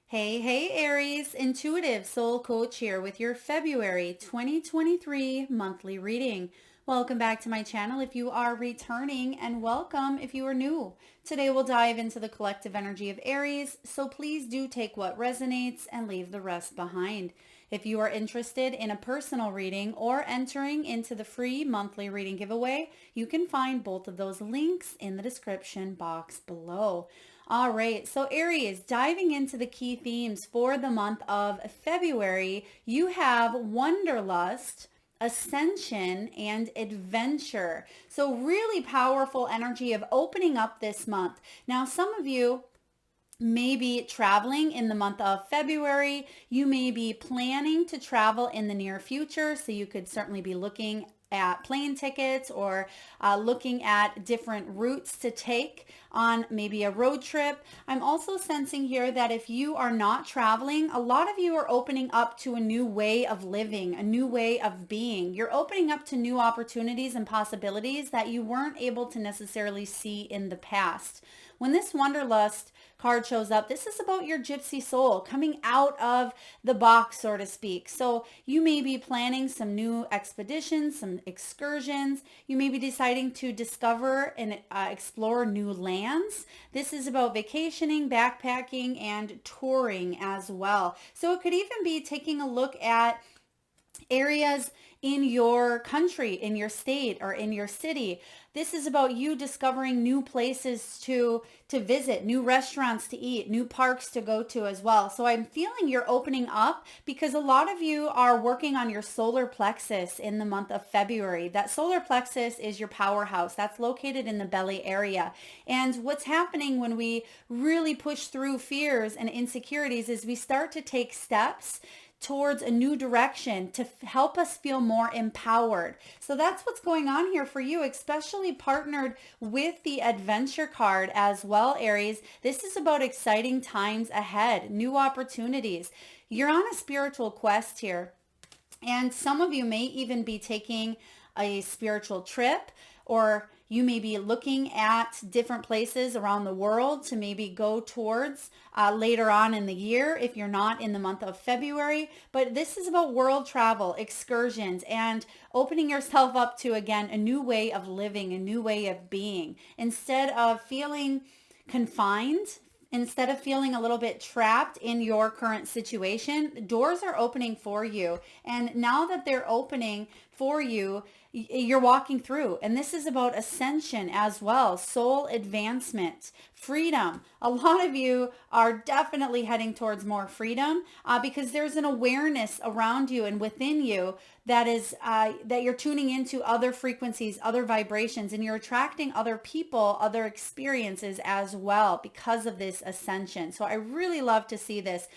Hey, Aries, intuitive soul coach here with your February 2023 monthly reading. Welcome back to my channel if you are returning, and welcome if you are new. Today we'll dive into the collective energy of Aries, so please do take what resonates and leave the rest behind. If you are interested in a personal reading or entering into the free monthly reading giveaway, you can find both of those links in the description box below. All right, so Aries, diving into the key themes for the month of February, you have Wanderlust, Ascension, and Adventure. So really powerful energy of opening up this month. Now, some of you may be traveling in the month of February. You may be planning to travel in the near future, so you could certainly be looking at plane tickets or looking at different routes to take on maybe a road trip. I'm also sensing here that if you are not traveling, a lot of you are opening up to a new way of living, a new way of being. You're opening up to new opportunities and possibilities that you weren't able to necessarily see in the past. When this Wanderlust card shows up, this is about your gypsy soul coming out of the box, so to speak. So you may be planning some new expeditions, some excursions. You may be deciding to discover and explore new lands. This is about vacationing, backpacking, and touring as well. So it could even be taking a look at areas in your country, in your state, or in your city. This is about you discovering new places to visit, new restaurants to eat, new parks to go to as well. So I'm feeling you're opening up because a lot of you are working on your solar plexus in the month of February. That solar plexus is your powerhouse. That's located in the belly area. And what's happening when we really push through fears and insecurities is we start to take steps towards a new direction to help us feel more empowered. So that's what's going on here for you, especially partnered with the adventure card as well, Aries. This is about exciting times ahead, new opportunities. You're on a spiritual quest here. And some of you may even be taking a spiritual trip, or you may be looking at different places around the world to maybe go towards later on in the year if you're not in the month of February. But this is about world travel, excursions, and opening yourself up to, again, a new way of living, a new way of being. Instead of feeling confined, instead of feeling a little bit trapped in your current situation, doors are opening for you. And now that they're opening for you, you're walking through. And this is about ascension as well, soul advancement, freedom. A lot of you are definitely heading towards more freedom because there's an awareness around you and within you that is that you're tuning into other frequencies, other vibrations, and you're attracting other people, other experiences as well because of this ascension. So I really love to see this.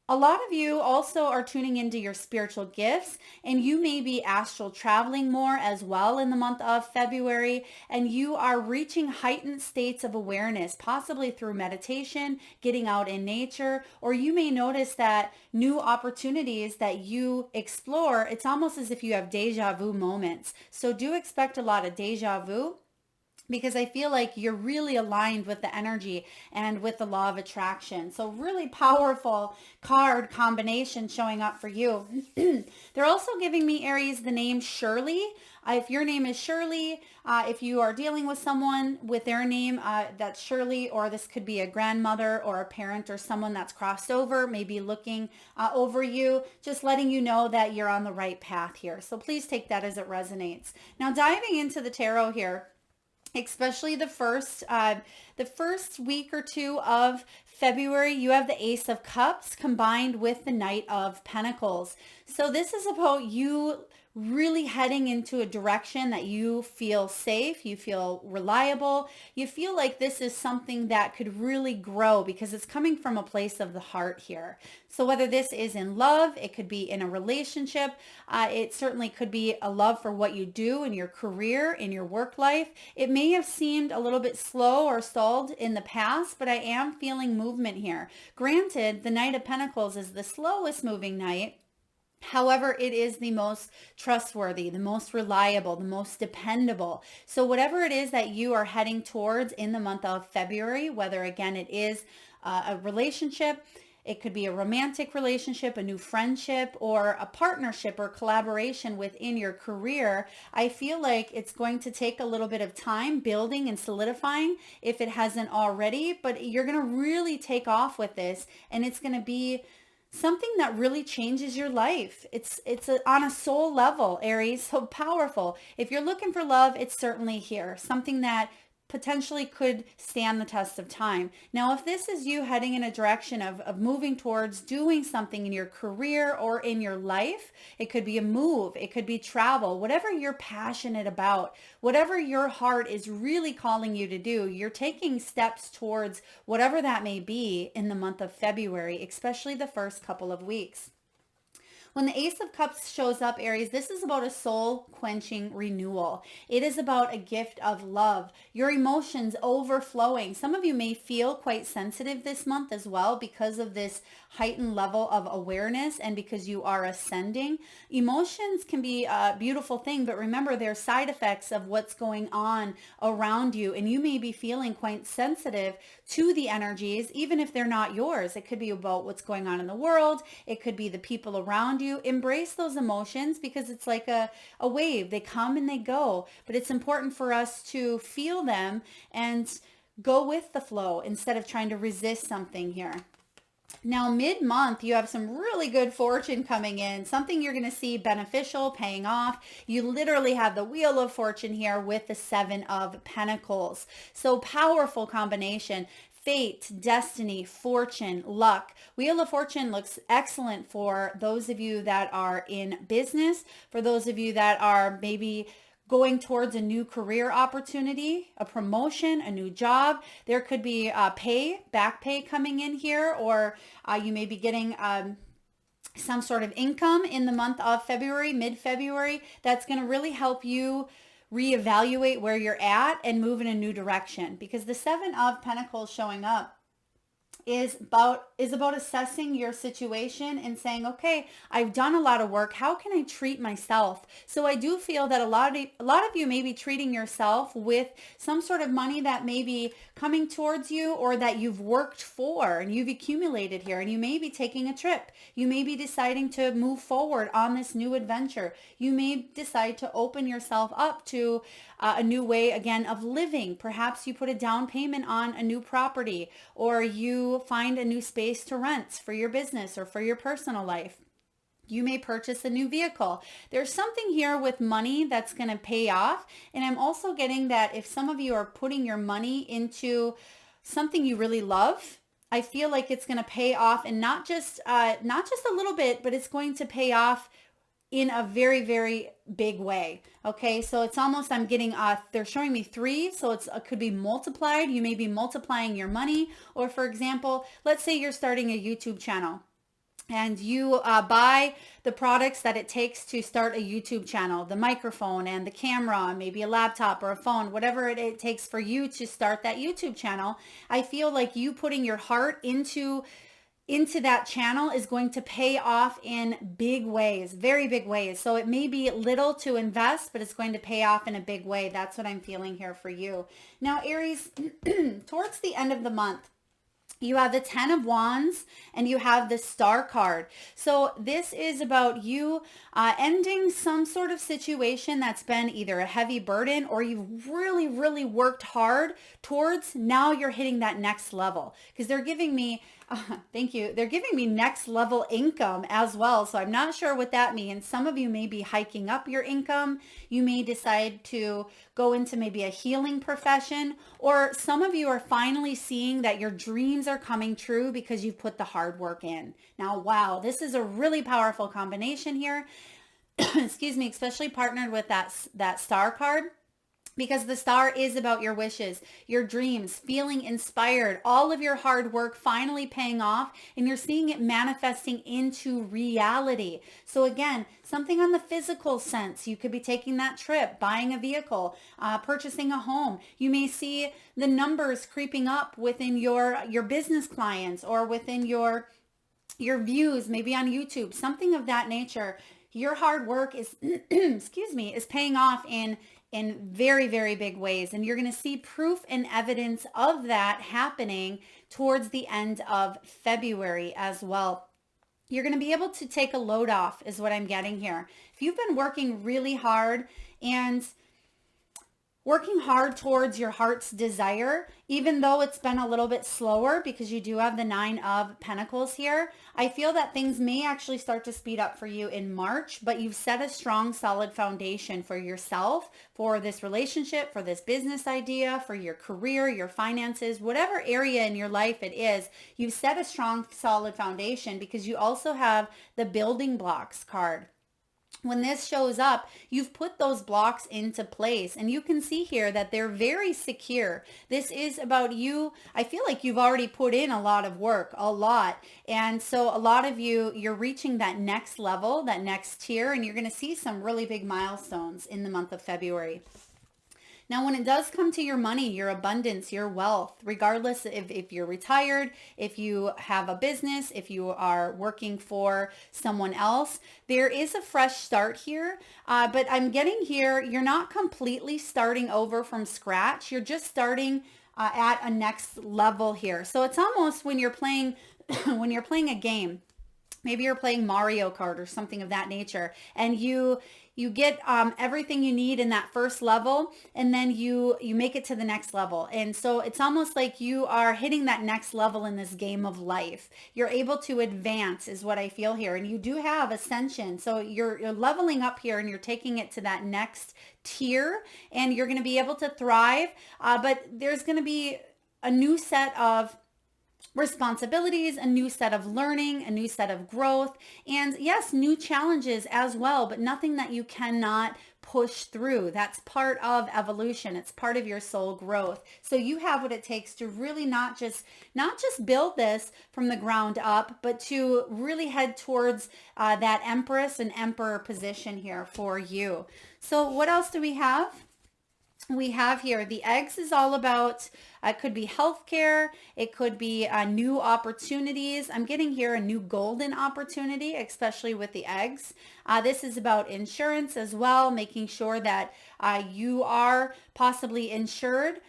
A lot of you also are tuning into your spiritual gifts, and you may be astral traveling more as well in the month of February, and you are reaching heightened states of awareness, possibly through meditation, getting out in nature, or you may notice that new opportunities that you explore, it's almost as if you have deja vu moments. So do expect a lot of deja vu, because I feel like you're really aligned with the energy and with the law of attraction. So really powerful card combination showing up for you. They're also giving me, Aries, the name Shirley. If your name is Shirley, if you are dealing with someone with their name, that's Shirley, or this could be a grandmother or a parent or someone that's crossed over, maybe looking over you, just letting you know that you're on the right path here. So please take that as it resonates. Now diving into the tarot here, especially the first week or two of February, you have the Ace of Cups combined with the Knight of Pentacles. So this is about you really heading into a direction that you feel safe, you feel reliable, you feel like this is something that could really grow because it's coming from a place of the heart here. So whether this is in love, it could be in a relationship, it certainly could be a love for what you do in your career, in your work life. It may have seemed a little bit slow or stalled in the past, but I am feeling movement here. Granted, the Knight of Pentacles is the slowest moving knight. However, it is the most trustworthy, the most reliable, the most dependable. So whatever it is that you are heading towards in the month of February, whether again it is a relationship, It could be a romantic relationship, a new friendship, or a partnership or collaboration within your career. I feel like it's going to take a little bit of time building and solidifying if it hasn't already, but you're going to really take off with this, and it's going to be something that really changes your life. On a soul level, Aries, so powerful. If you're looking for love, it's certainly here. Something that potentially could stand the test of time. Now, if this is you heading in a direction of moving towards doing something in your career or in your life, it could be a move, it could be travel, whatever you're passionate about, whatever your heart is really calling you to do, you're taking steps towards whatever that may be in the month of February, especially the first couple of weeks. When the Ace of Cups shows up, Aries, this is about a soul-quenching renewal. It is about a gift of love, your emotions overflowing. Some of you may feel quite sensitive this month as well because of this heightened level of awareness and because you are ascending. Emotions can be a beautiful thing, but remember, they're side effects of what's going on around you, and you may be feeling quite sensitive to the energies, even if they're not yours. It could be about what's going on in the world. It could be the people around you. Embrace those emotions because it's like a wave. They come and they go, but it's important for us to feel them and go with the flow instead of trying to resist something here. Now, mid-month, you have some really good fortune coming in, something you're going to see beneficial, paying off. You literally have the Wheel of Fortune here with the Seven of Pentacles. So powerful combination. Fate, destiny, fortune, luck. Wheel of Fortune looks excellent for those of you that are in business, for those of you that are maybe going towards a new career opportunity, a promotion, a new job. There could be back pay coming in here, or you may be getting some sort of income in the month of February, mid-February. That's going to really help you reevaluate where you're at and move in a new direction, because the Seven of Pentacles showing up is about assessing your situation and saying, okay, I've done a lot of work. How can I treat myself? So I do feel that a lot of you may be treating yourself with some sort of money that may be coming towards you, or that you've worked for and you've accumulated here, and you may be taking a trip. You may be deciding to move forward on this new adventure. You may decide to open yourself up to a new way again of living. Perhaps you put a down payment on a new property, or you find a new space to rent for your business or for your personal life. You may purchase a new vehicle. There's something here with money that's going to pay off. And I'm also getting that if some of you are putting your money into something you really love, I feel like it's going to pay off, and not just a little bit, but it's going to pay off in a very, very big way. Okay, so it's almost, I'm getting, they're showing me 3, so it could be multiplied. You may be multiplying your money, or for example, let's say you're starting a YouTube channel and you buy the products that it takes to start a YouTube channel, the microphone and the camera, maybe a laptop or a phone, whatever it takes for you to start that YouTube channel. I feel like you putting your heart into that channel is going to pay off in big ways, very big ways. So it may be little to invest, but it's going to pay off in a big way. That's what I'm feeling here for you. Now, Aries, towards the end of the month, you have the 10 of Wands and you have the Star card. So this is about you ending some sort of situation that's been either a heavy burden, or you've really, really worked hard towards. Now you're hitting that next level, because they're giving me thank you. They're giving me next level income as well. So I'm not sure what that means. Some of you may be hiking up your income. You may decide to go into maybe a healing profession, or some of you are finally seeing that your dreams are coming true because you've put the hard work in. Now, wow, this is a really powerful combination here. Excuse me, especially partnered with that Star card. Because the Star is about your wishes, your dreams, feeling inspired, all of your hard work finally paying off, and you're seeing it manifesting into reality. So again, something on the physical sense, you could be taking that trip, buying a vehicle, purchasing a home. You may see the numbers creeping up within your business clients, or within your views, maybe on YouTube, something of that nature. Your hard work is, excuse me, is paying off in very, very big ways. And you're going to see proof and evidence of that happening towards the end of February as well. You're going to be able to take a load off is what I'm getting here. If you've been working really hard and working hard towards your heart's desire, even though it's been a little bit slower because you do have the 9 of Pentacles here, I feel that things may actually start to speed up for you in March, but you've set a strong, solid foundation for yourself, for this relationship, for this business idea, for your career, your finances, whatever area in your life it is, you've set a strong, solid foundation because you also have the building blocks card. When this shows up, you've put those blocks into place, and you can see here that they're very secure. This is about you. I feel like you've already put in a lot of work, a lot. And so a lot of you, you're reaching that next level, that next tier, and you're going to see some really big milestones in the month of February. Now, when it does come to your money, your abundance, your wealth, regardless if you're retired, if you have a business, if you are working for someone else, there is a fresh start here. But I'm getting here, you're not completely starting over from scratch. You're just starting at a next level here. So it's almost when you're playing, when you're playing a game, maybe you're playing Mario Kart or something of that nature, and you get everything you need in that first level, and then you make it to the next level. And so it's almost like you are hitting that next level in this game of life. You're able to advance is what I feel here. And you do have ascension. So you're leveling up here, and you're taking it to that next tier, and you're going to be able to thrive. But there's going to be a new set of responsibilities, a new set of learning, a new set of growth, and yes, new challenges as well, but nothing that you cannot push through. That's part of evolution. It's part of your soul growth. So you have what it takes to really not just build this from the ground up, but to really head towards that Empress and Emperor position here for you. So what else do we have? We have here the eggs is all about, it could be healthcare. It could be new opportunities. I'm getting here a new golden opportunity, especially with the eggs. This is about insurance as well, making sure that you are possibly insured.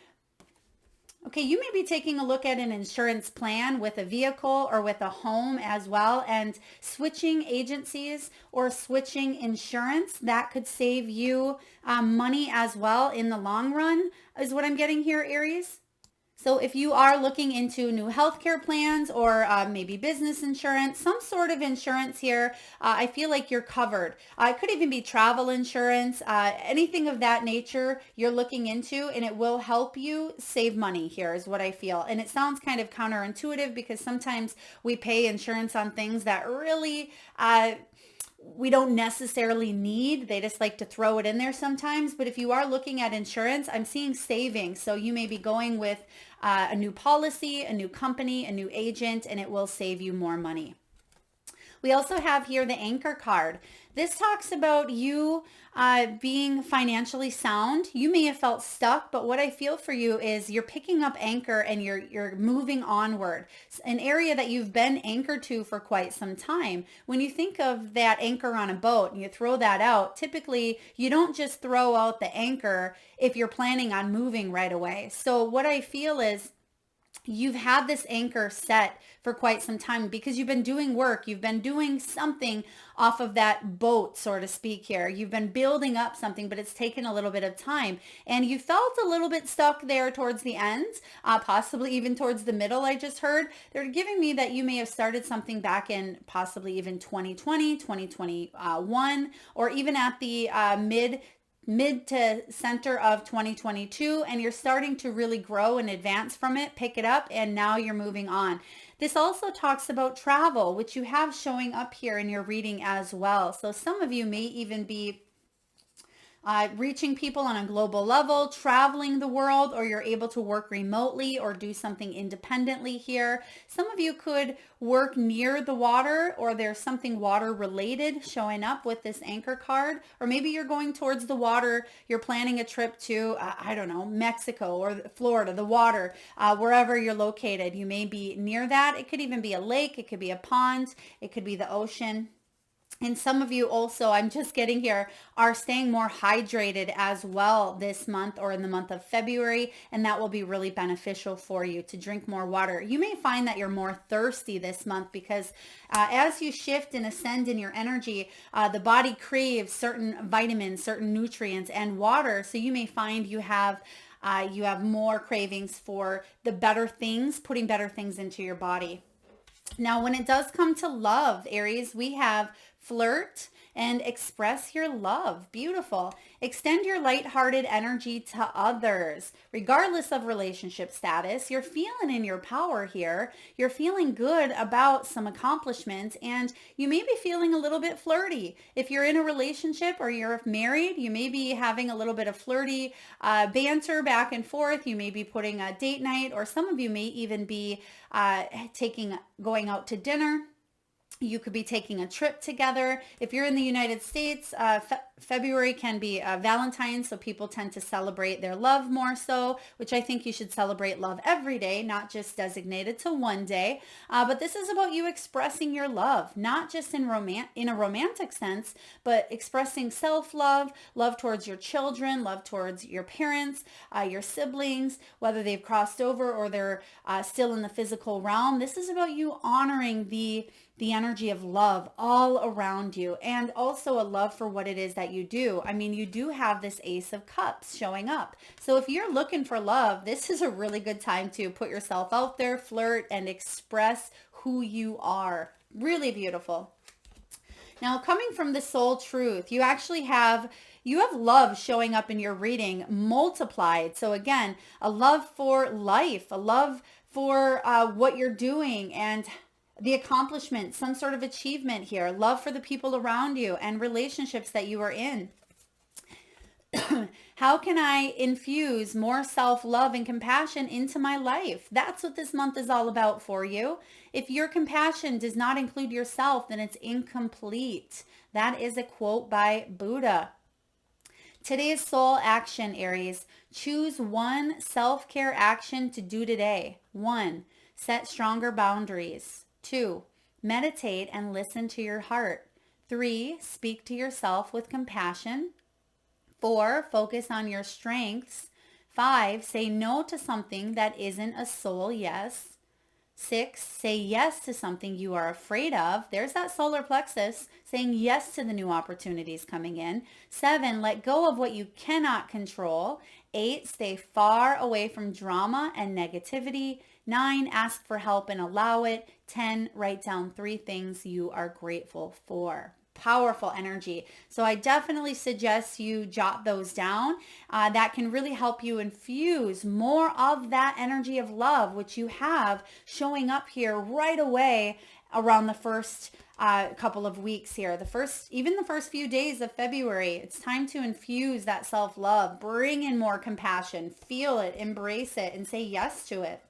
Okay, you may be taking a look at an insurance plan with a vehicle or with a home as well, and switching agencies or switching insurance, that could save you money as well in the long run, is what I'm getting here, Aries. So if you are looking into new healthcare plans or maybe business insurance, some sort of insurance here, I feel like you're covered. It could even be travel insurance, anything of that nature you're looking into, and it will help you save money here is what I feel. And it sounds kind of counterintuitive because sometimes we pay insurance on things that really we don't necessarily need. They just like to throw it in there sometimes. But if you are looking at insurance, I'm seeing savings. So you may be going with a new policy, a new company, a new agent, and it will save you more money. We also have here the anchor card. This talks about you being financially sound. You may have felt stuck, but what I feel for you is you're picking up anchor and you're moving onward. An area that you've been anchored to for quite some time. When you think of that anchor on a boat and you throw that out, typically you don't just throw out the anchor if you're planning on moving right away. So what I feel is you've had this anchor set for quite some time because you've been doing work. You've been doing something off of that boat, so to speak here. You've been building up something, but it's taken a little bit of time. And you felt a little bit stuck there towards the end, possibly even towards the middle, I just heard. They're giving me that you may have started something back in possibly even 2020, 2021, or even at the mid to center of 2022, and you're starting to really grow and advance from it, pick it up, and now you're moving on. This also talks about travel, which you have showing up here in your reading as well. So some of you may even be reaching people on a global level, traveling the world, or you're able to work remotely or do something independently here. Some of you could work near the water, or there's something water related showing up with this anchor card, or maybe you're going towards the water. You're planning a trip to, I don't know, Mexico or Florida, the water, wherever you're located. You may be near that. It could even be a lake. It could be a pond. It could be the ocean. And some of you also, I'm just getting here, are staying more hydrated as well this month or in the month of February, and that will be really beneficial for you to drink more water. You may find that you're more thirsty this month because as you shift and ascend in your energy, the body craves certain vitamins, certain nutrients, and water. So you may find you have more cravings for the better things, putting better things into your body. Now, when it does come to love, Aries, we have flirt and express your love. Beautiful. Extend your lighthearted energy to others. Regardless of relationship status, you're feeling in your power here. You're feeling good about some accomplishments, and you may be feeling a little bit flirty. If you're in a relationship or you're married, you may be having a little bit of flirty banter back and forth. You may be putting a date night, or some of you may even be going out to dinner. You could be taking a trip together. If you're in the United States, February can be Valentine's, so people tend to celebrate their love more so, which I think you should celebrate love every day, not just designated to one day. But this is about you expressing your love, not just in a romantic sense, but expressing self-love, love towards your children, love towards your parents, your siblings, whether they've crossed over or they're still in the physical realm. This is about you honoring the energy of love all around you, and also a love for what it is that you do. I mean, you do have this Ace of Cups showing up. So if you're looking for love, this is a really good time to put yourself out there, flirt, and express who you are. Really beautiful. Now, coming from the soul truth, you have love showing up in your reading multiplied. So again, a love for life, a love for what you're doing and the accomplishment, some sort of achievement here, love for the people around you and relationships that you are in. How can I infuse more self-love and compassion into my life? That's what this month is all about for you. If your compassion does not include yourself, then it's incomplete. That is a quote by Buddha. Today's soul action, Aries. Choose one self-care action to do today. 1. Set stronger boundaries. 2. Meditate and listen to your heart. 3. Speak to yourself with compassion. 4. Focus on your strengths. 5. Say no to something that isn't a soul yes. 6. Say yes to something you are afraid of. There's that solar plexus, saying yes to the new opportunities coming in. 7. Let go of what you cannot control. 8. Stay far away from drama and negativity. 9. Ask for help and allow it. 10. Write down 3 things you are grateful for. Powerful energy. So I definitely suggest you jot those down. That can really help you infuse more of that energy of love, which you have showing up here right away around the first couple of weeks here. Even the first few days of February, it's time to infuse that self-love, bring in more compassion, feel it, embrace it, and say yes to it.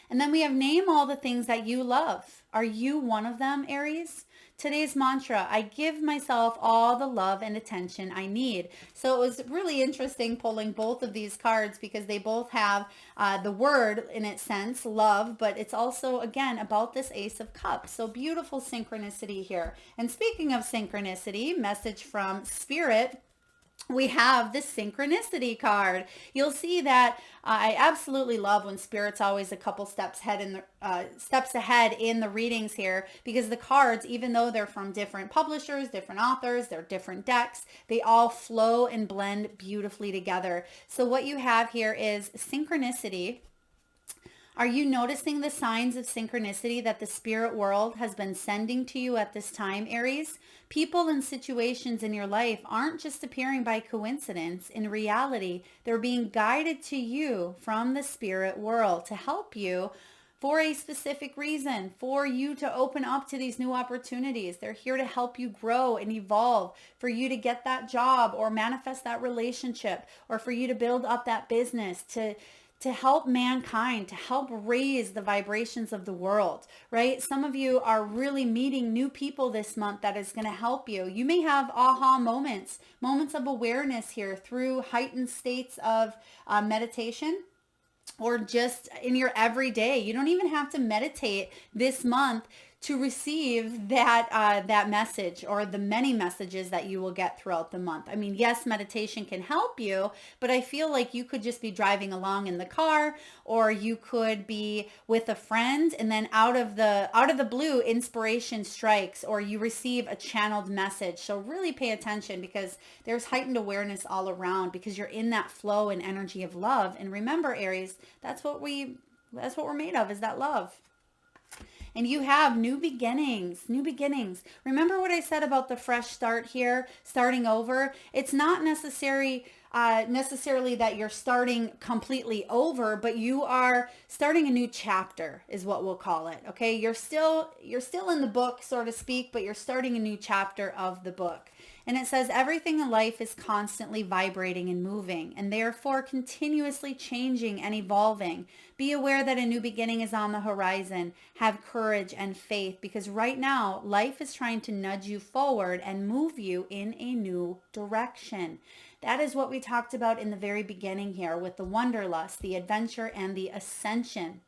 And then we have name all the things that you love. Are you one of them, Aries? Today's mantra, I give myself all the love and attention I need. So it was really interesting pulling both of these cards because they both have the word in its sense, love, but it's also, again, about this Ace of Cups. So beautiful synchronicity here. And speaking of synchronicity, message from Spirit, we have the synchronicity card. You'll see that I absolutely love when Spirit's always a couple steps ahead in the readings here, because the cards, even though they're from different publishers, different authors, they're different decks, they all flow and blend beautifully together. So what you have here is synchronicity. Are you noticing the signs of synchronicity that the spirit world has been sending to you at this time, Aries? People and situations in your life aren't just appearing by coincidence. In reality, they're being guided to you from the spirit world to help you for a specific reason, for you to open up to these new opportunities. They're here to help you grow and evolve, for you to get that job or manifest that relationship, or for you to build up that business, to help mankind, to help raise the vibrations of the world, right? Some of you are really meeting new people this month that is going to help you. You may have aha moments of awareness here through heightened states of meditation, or just in your everyday. You don't even have to meditate this month to receive that that message or the many messages that you will get throughout the month. I mean, yes, meditation can help you, but I feel like you could just be driving along in the car, or you could be with a friend, and then out of the blue, inspiration strikes, or you receive a channeled message. So really pay attention, because there's heightened awareness all around, because you're in that flow and energy of love. And remember, Aries, that's what we're made of, is that love. And you have new beginnings, new beginnings. Remember what I said about the fresh start here, starting over? It's not necessarily that you're starting completely over, but you are starting a new chapter, is what we'll call it. Okay, you're still in the book, so to speak, but you're starting a new chapter of the book. And it says everything in life is constantly vibrating and moving, and therefore continuously changing and evolving. Be aware that a new beginning is on the horizon. Have courage and faith, because right now life is trying to nudge you forward and move you in a new direction. That is what we talked about in the very beginning here with the wanderlust, the adventure, and the ascension.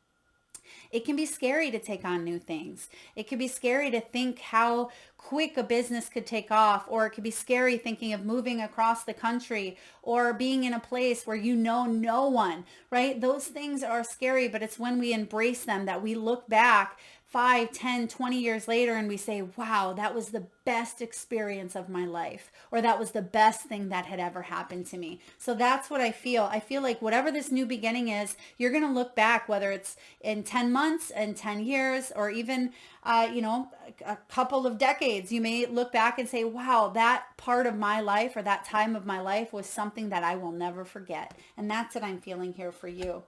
It can be scary to take on new things. It can be scary to think how quick a business could take off, or it could be scary thinking of moving across the country or being in a place where you know no one, right? Those things are scary, but it's when we embrace them that we look back 5, 10, 20 years later and we say, wow, that was the best experience of my life, or that was the best thing that had ever happened to me. So that's what I feel. I feel like whatever this new beginning is, you're going to look back, whether it's in 10 months and 10 years, or even, a couple of decades, you may look back and say, wow, that part of my life or that time of my life was something that I will never forget. And that's what I'm feeling here for you.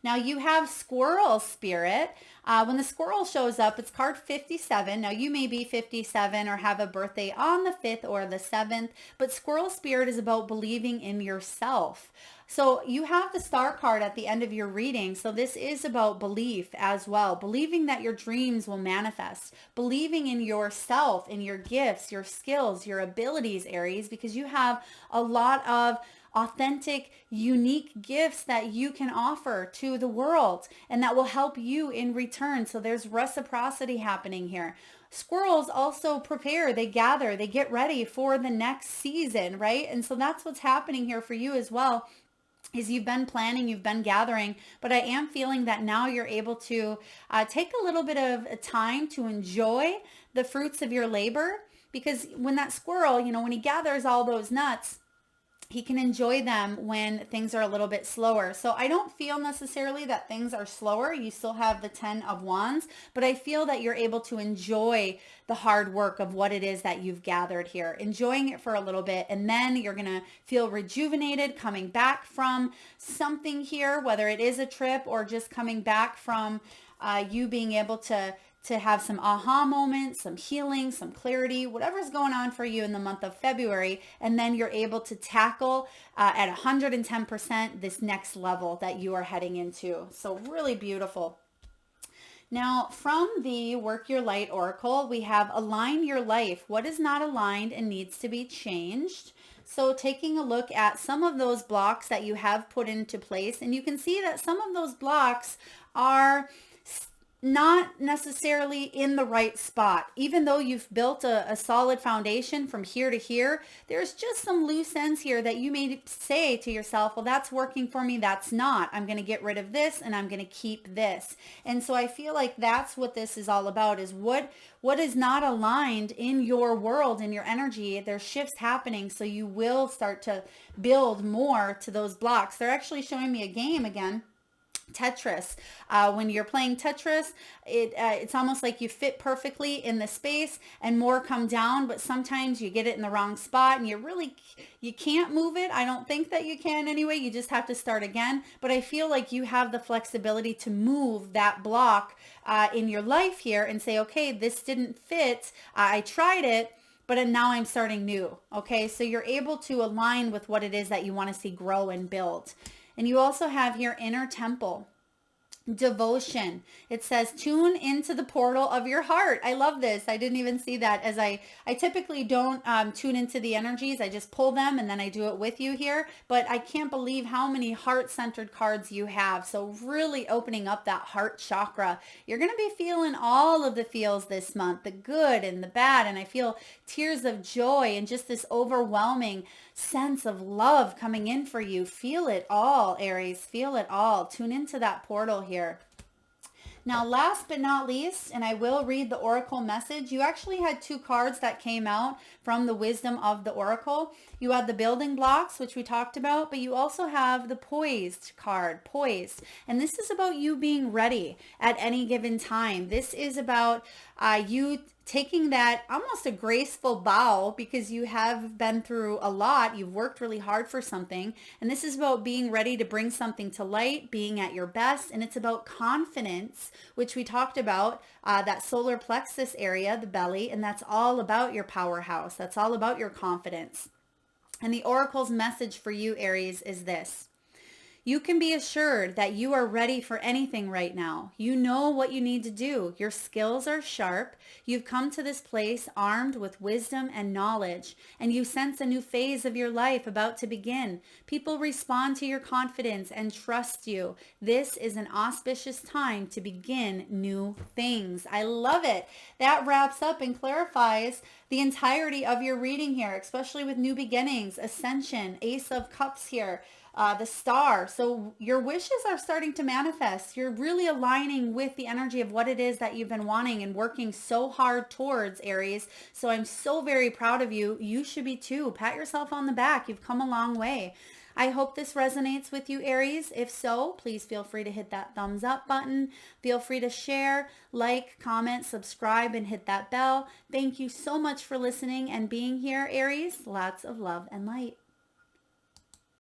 Now you have squirrel spirit. When the squirrel shows up, it's card 57. Now you may be 57 or have a birthday on the 5th or the 7th, but squirrel spirit is about believing in yourself. So you have the star card at the end of your reading. So this is about belief as well. Believing that your dreams will manifest. Believing in yourself, in your gifts, your skills, your abilities, Aries, because you have a lot of authentic, unique gifts that you can offer to the world, and that will help you in return. So there's reciprocity happening here. Squirrels also prepare, they gather, they get ready for the next season, right? And so that's what's happening here for you as well, is you've been planning, you've been gathering, but I am feeling that now you're able to take a little bit of time to enjoy the fruits of your labor, because when that squirrel, when he gathers all those nuts, he can enjoy them when things are a little bit slower. So I don't feel necessarily that things are slower. You still have the 10 of Wands, but I feel that you're able to enjoy the hard work of what it is that you've gathered here, enjoying it for a little bit. And then you're going to feel rejuvenated coming back from something here, whether it is a trip or just coming back from you being able to have some aha moments, some healing, some clarity, whatever's going on for you in the month of February. And then you're able to tackle at 110% this next level that you are heading into. So really beautiful. Now, from the Work Your Light Oracle, we have Align Your Life. What is not aligned and needs to be changed? So taking a look at some of those blocks that you have put into place, and you can see that some of those blocks are not necessarily in the right spot. Even though you've built a solid foundation from here to here, there's just some loose ends here that you may say to yourself, well, that's working for me, that's not. I'm going to get rid of this and I'm going to keep this. And so I feel like that's what this is all about, is what is not aligned in your world, in your energy. There's shifts happening, so you will start to build more to those blocks. They're actually showing me a game again. Tetris. When you're playing Tetris, it's almost like you fit perfectly in the space and more come down, but sometimes you get it in the wrong spot and you can't move it. I don't think that you can anyway. You just have to start again. But I feel like you have the flexibility to move that block in your life here and say, okay, this didn't fit. I tried it, but now I'm starting new. Okay, so you're able to align with what it is that you want to see grow and build. And you also have your inner temple. Devotion. It says tune into the portal of your heart. I love this. I didn't even see that, as I typically don't tune into the energies. I just pull them and then I do it with you here. But I can't believe how many heart-centered cards you have. So really opening up that heart chakra. You're going to be feeling all of the feels this month, the good and the bad. And I feel tears of joy and just this overwhelming sense of love coming in for you. Feel it all, Aries. Feel it all. Tune into that portal here. Now, last but not least, and I will read the Oracle message, you actually had two cards that came out from the wisdom of the Oracle. You had the building blocks, which we talked about, but you also have the poised card, poised. And this is about you being ready at any given time. This is about you taking that almost a graceful bow, because you have been through a lot. You've worked really hard for something. And this is about being ready to bring something to light, being at your best. And it's about confidence, which we talked about, that solar plexus area, the belly. And that's all about your powerhouse. That's all about your confidence. And the Oracle's message for you, Aries, is this. You can be assured that you are ready for anything right now. You know what you need to do. Your skills are sharp. You've come to this place armed with wisdom and knowledge, and you sense a new phase of your life about to begin. People respond to your confidence and trust you. This is an auspicious time to begin new things. I love it. That wraps up and clarifies the entirety of your reading here, especially with new beginnings, ascension, Ace of Cups here. The star. So your wishes are starting to manifest. You're really aligning with the energy of what it is that you've been wanting and working so hard towards, Aries. So I'm so very proud of you. You should be too. Pat yourself on the back. You've come a long way. I hope this resonates with you, Aries. If so, please feel free to hit that thumbs up button. Feel free to share, like, comment, subscribe, and hit that bell. Thank you so much for listening and being here, Aries. Lots of love and light.